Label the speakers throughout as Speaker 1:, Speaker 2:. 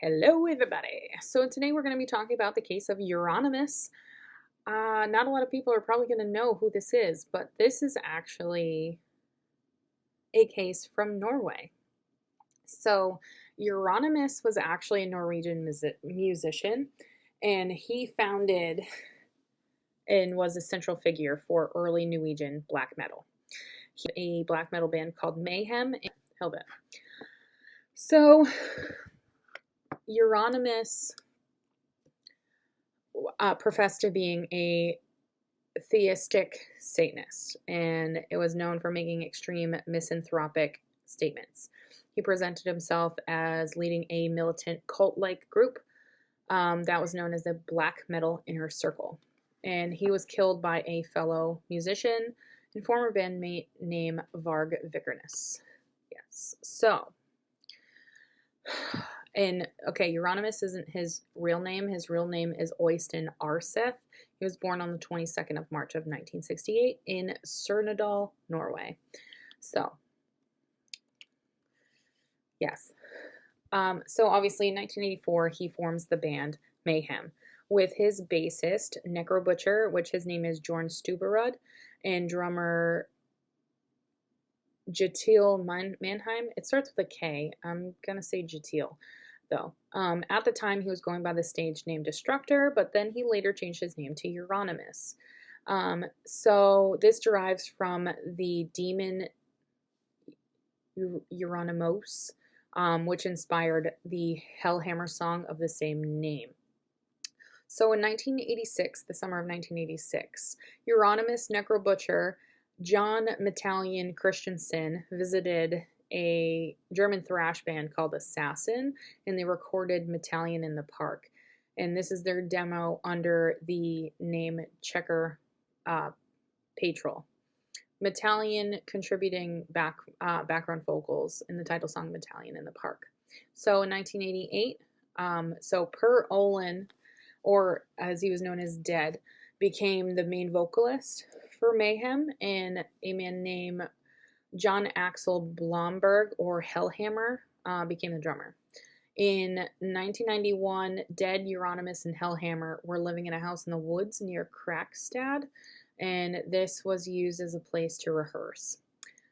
Speaker 1: Hello, everybody. So today we're going to be talking about the case of Euronymous. Not a lot of people are probably going to know who this is, but this is actually a case from Norway. So Euronymous was actually a Norwegian musician, and he founded and was a central figure for early Norwegian black metal. He had a black metal band called Mayhem and Hellbent. So Euronymous professed to being a theistic Satanist, and it was known for making extreme misanthropic statements. He presented himself as leading a militant cult-like group that was known as the Black Metal Inner Circle, and he was killed by a fellow musician and former bandmate named Varg Vikernes. Yes, so... And okay, Euronymous isn't his real name. His real name is Øystein Arseth. He was born on the 22nd of March of 1968 in Surnadal, Norway. So, yes. So obviously in 1984, he forms the band Mayhem with his bassist, Necro Butcher, which his name is Jorn Stuberud, and drummer Jatil Mannheim. It starts with a K. I'm going to say Jatil, though. At the time, he was going by the stage name Destructor, but then he later changed his name to Euronymous. So this derives from the demon Euronymous, which inspired the Hellhammer song of the same name. So in 1986, the summer of 1986, Euronymous, Necro Butcher, John Metallion Christensen visited a German thrash band called Assassin, and they recorded Metallion in the Park. And this is their demo under the name Checker Patrol. Metallion contributing background vocals in the title song Metallion in the Park. So in 1988, so Per Olin, or as he was known as Dead, became the main vocalist for Mayhem, and a man named John Axel Blomberg, or Hellhammer, became the drummer. In 1991, Dead, Euronymous, and Hellhammer were living in a house in the woods near Krakstad, and this was used as a place to rehearse.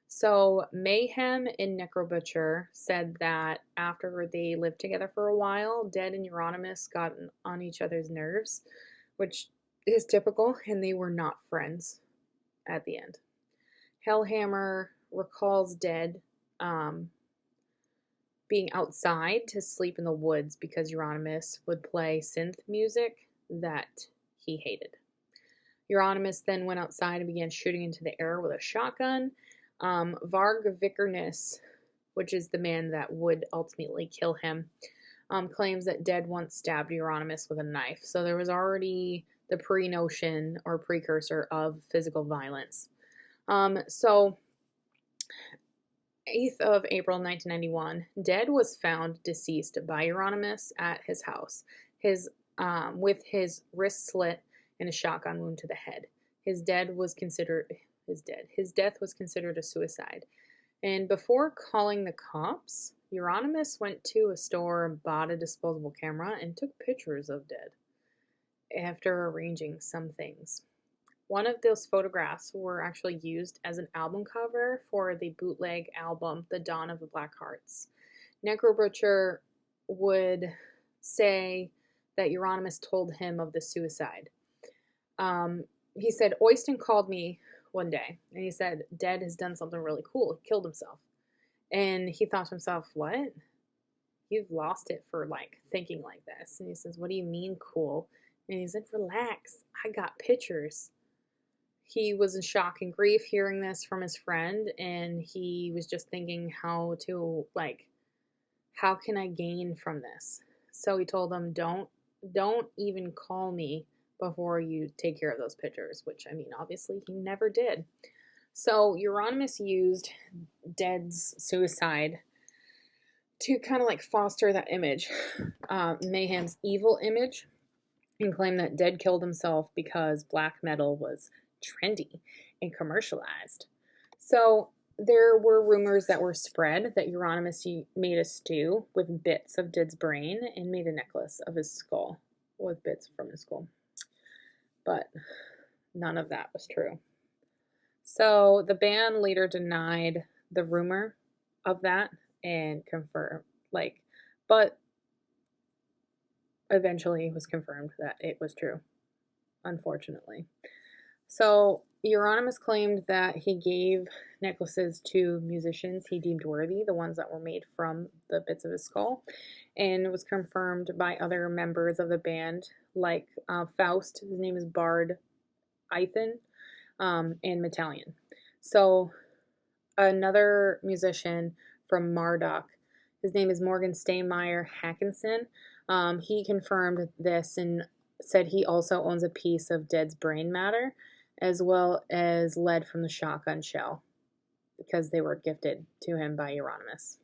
Speaker 1: So Mayhem and Necro Butcher said that after they lived together for a while, Dead and Euronymous got on each other's nerves, which is typical, and they were not friends at the end. Hellhammer recalls Dead being outside to sleep in the woods because Euronymous would play synth music that he hated. Euronymous then went outside and began shooting into the air with a shotgun. Varg Vikernes, which is the man that would ultimately kill him, claims that Dead once stabbed Euronymous with a knife. So there was already the pre-notion or precursor of physical violence. So 8th of April 1991, Dead was found deceased by Euronymous at his house, with his wrist slit and a shotgun wound to the head. His death was considered a suicide. And before calling the cops, Euronymous went to a store and bought a disposable camera and took pictures of Dead after arranging some things. One of those photographs were actually used as an album cover for the bootleg album The Dawn of the Black Hearts. Necro Butcher would say that Euronymous told him of the suicide. He said, Øystein called me one day, and he said, Dead has done something really cool. He killed himself. And he thought to himself, what? You've lost it for, thinking like this. And he says, what do you mean cool? And he said, relax. I got pictures. He was in shock and grief hearing this from his friend, and he was just thinking how can I gain from this? So he told him, don't even call me before you take care of those pictures, which, obviously he never did. So Euronymous used Dead's suicide to kind of foster that image, Mayhem's evil image, and claim that Dead killed himself because black metal was trendy and commercialized. So there were rumors that were spread that Euronymous made a stew with bits of Did's brain and made a necklace of his skull with bits from his skull. But none of that was true. So the band later denied the rumor of that and confirmed, but eventually it was confirmed that it was true, unfortunately. So Euronymous claimed that he gave necklaces to musicians he deemed worthy, the ones that were made from the bits of his skull, and it was confirmed by other members of the band, like Faust, his name is Bard Eithan, and Metallion. So another musician from Marduk, his name is Morgan Steinmeier Hackinson, he confirmed this and said he also owns a piece of Dead's brain matter, as well as lead from the shotgun shell, because they were gifted to him by Euronymous.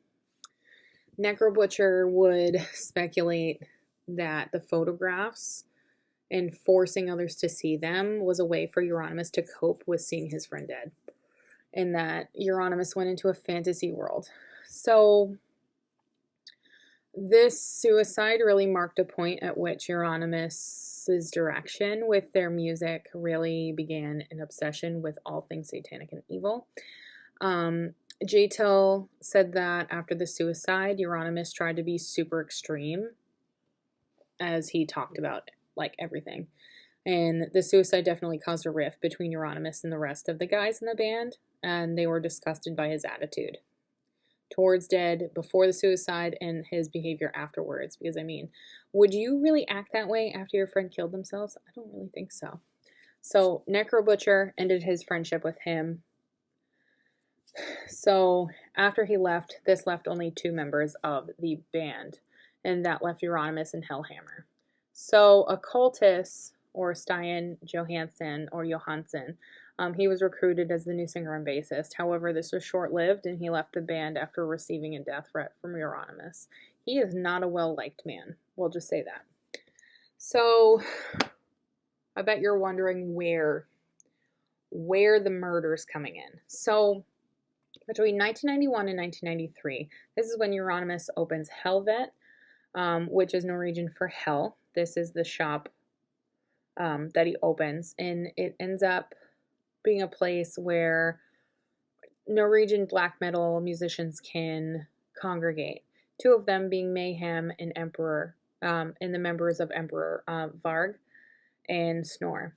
Speaker 1: Necrobutcher would speculate that the photographs and forcing others to see them was a way for Euronymous to cope with seeing his friend dead, and that Euronymous went into a fantasy world. So this suicide really marked a point at which Euronymous' direction with their music really began an obsession with all things satanic and evil. J-Till said that after the suicide, Euronymous tried to be super extreme as he talked about everything. And the suicide definitely caused a rift between Euronymous and the rest of the guys in the band, and they were disgusted by his attitude towards Dead before the suicide and his behavior afterwards. Because, would you really act that way after your friend killed themselves? I don't really think so. So Necrobutcher ended his friendship with him. So after he left, this left only 2 members of the band, and that left Euronymous and Hellhammer. So Occultus, or Stian Johansson, he was recruited as the new singer and bassist. However, this was short-lived, and he left the band after receiving a death threat from Euronymous. He is not a well-liked man. We'll just say that. So I bet you're wondering where the murder's coming in. So between 1991 and 1993, this is when Euronymous opens Helvet, which is Norwegian for hell. This is the shop that he opens, and it ends up being a place where Norwegian black metal musicians can congregate. 2 of them being Mayhem and Emperor, and the members of Emperor Varg and Snore.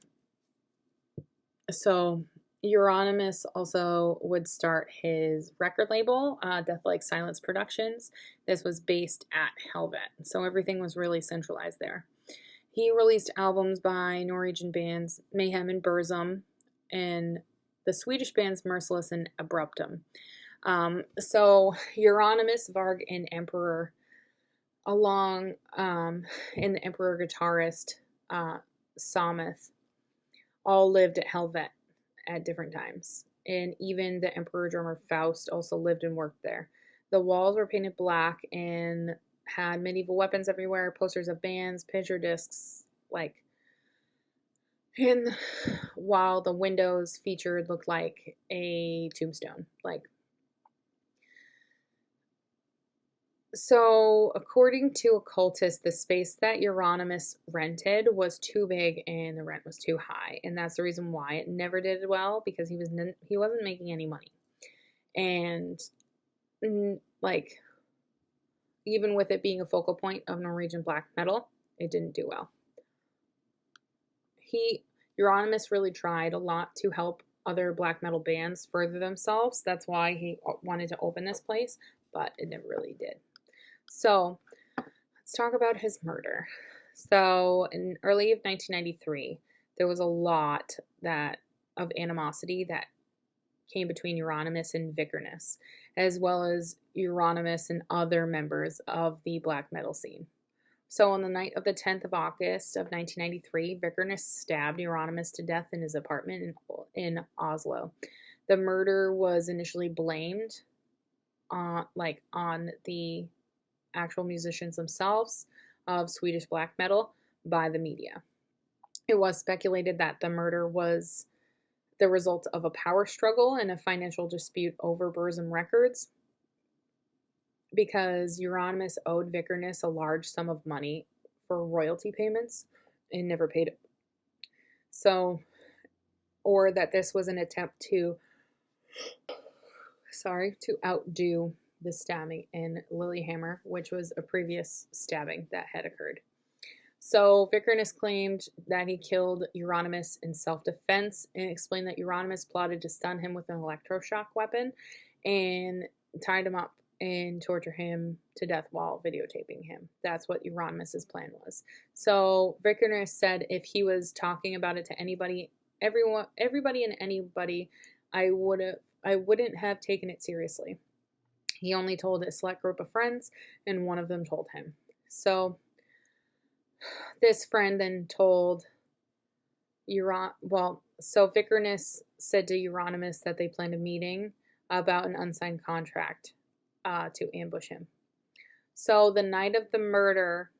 Speaker 1: So Euronymous also would start his record label, Death Like Silence Productions. This was based at Helvet, so everything was really centralized there. He released albums by Norwegian bands Mayhem and Burzum, and the Swedish bands Merciless and Abruptum. So Euronymous, Varg, and Emperor, along and the Emperor guitarist Samuth, all lived at Helvet at different times. And even the Emperor drummer Faust also lived and worked there. The walls were painted black and had medieval weapons everywhere, posters of bands, picture discs, and while the windows featured looked like a tombstone. So according to occultists, the space that Euronymous rented was too big and the rent was too high, and that's the reason why it never did well, because he wasn't making any money. And even with it being a focal point of Norwegian black metal, it didn't do well. Euronymous really tried a lot to help other black metal bands further themselves. That's why he wanted to open this place, but it never really did. So let's talk about his murder. So in early of 1993, there was a lot of animosity that came between Euronymous and Vikernes, as well as Euronymous and other members of the black metal scene. So on the night of the 10th of August of 1993, Vikernes stabbed Euronymous to death in his apartment in Oslo. The murder was initially blamed on the actual musicians themselves of Swedish black metal by the media. It was speculated that the murder was the result of a power struggle and a financial dispute over Burzum Records, because Euronymous owed Vickerness a large sum of money for royalty payments and never paid it. So, or that this was an attempt to outdo the stabbing in Lillehammer, which was a previous stabbing that had occurred. So Vickerness claimed that he killed Euronymous in self-defense and explained that Euronymous plotted to stun him with an electroshock weapon and tied him up and torture him to death while videotaping him. That's what Euronymous' plan was. So Vickerness said if he was talking about it to anybody, everybody and anybody, I wouldn't have taken it seriously. He only told a select group of friends, and one of them told him. So this friend then told so Vickerness said to Euronymous that they planned a meeting about an unsigned contract to ambush him. So the night of the murder,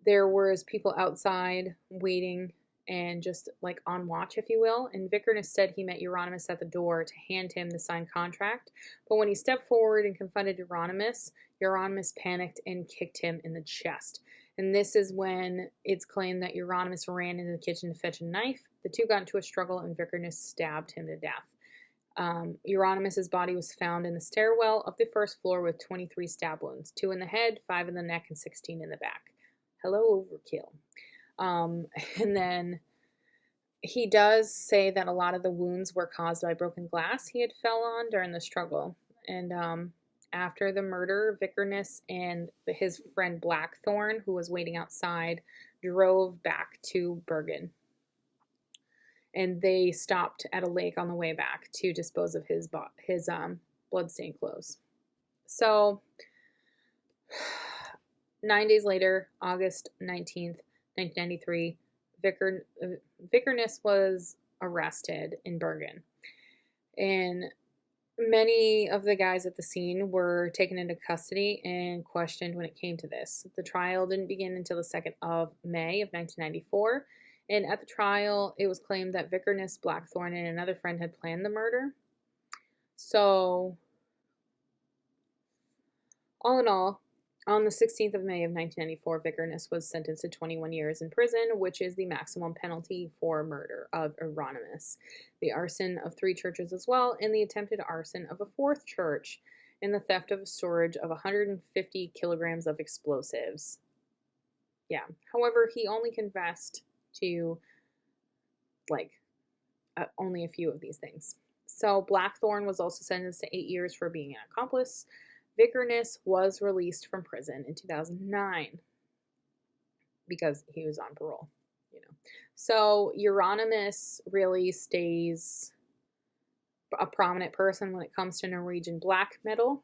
Speaker 1: there was people outside waiting and just like on watch, if you will. And Vickerness said he met Euronymous at the door to hand him the signed contract. But when he stepped forward and confronted Euronymous panicked and kicked him in the chest. And this is when it's claimed that Euronymous ran into the kitchen to fetch a knife. The two got into a struggle and Vickerness stabbed him to death. Euronymous' body was found in the stairwell of the first floor with 23 stab wounds, 2 in the head, 5 in the neck, and 16 in the back. Hello, overkill. And then he does say that a lot of the wounds were caused by broken glass he had fell on during the struggle. And after the murder, Vickerness and his friend Blackthorn, who was waiting outside, drove back to Bergen. And they stopped at a lake on the way back to dispose of his bloodstained clothes. So 9 days later, August 19th, 1993, Vickerness was arrested in Bergen. And many of the guys at the scene were taken into custody and questioned when it came to this. The trial didn't begin until the 2nd of May of 1994. And at the trial, it was claimed that Vickerness, Blackthorn, and another friend had planned the murder. So, all in all, on the 16th of May of 1994, Vickerness was sentenced to 21 years in prison, which is the maximum penalty for murder of Euronymous, the arson of 3 churches as well, and the attempted arson of a 4th church, and the theft of a storage of 150 kilograms of explosives. Yeah. However, he only confessed to only a few of these things. So Blackthorn was also sentenced to 8 years for being an accomplice. Vickerness was released from prison in 2009 because he was on parole, So Euronymous really stays a prominent person when it comes to Norwegian black metal.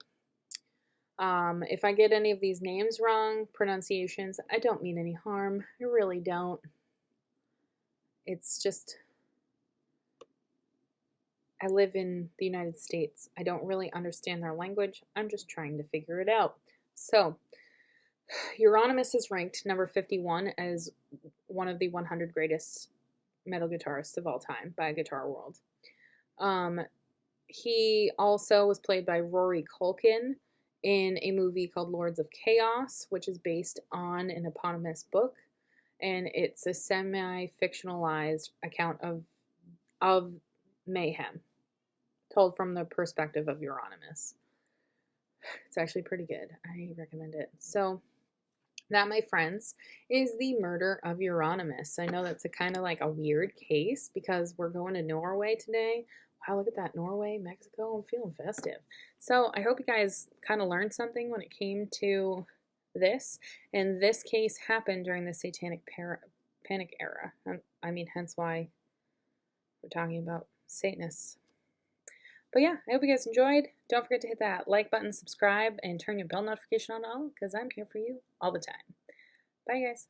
Speaker 1: If I get any of these names wrong, pronunciations, I don't mean any harm. I really don't. It's just, I live in the United States. I don't really understand their language. I'm just trying to figure it out. So, Euronymous is ranked number 51 as one of the 100 greatest metal guitarists of all time by Guitar World. He also was played by Rory Culkin in a movie called Lords of Chaos, which is based on an eponymous book. And it's a semi-fictionalized account of mayhem, told from the perspective of Euronymous. It's actually pretty good. I recommend it. So that, my friends, is the murder of Euronymous. I know that's a kind of like a weird case because we're going to Norway today. Wow, look at that. Norway, Mexico. I'm feeling festive. So I hope you guys kind of learned something when it came to this. And this case happened during the Satanic Panic era. Hence why we're talking about Satanists. But yeah, I hope you guys enjoyed. Don't forget to hit that like button, subscribe, and turn your bell notification on all because I'm here for you all the time. Bye, guys.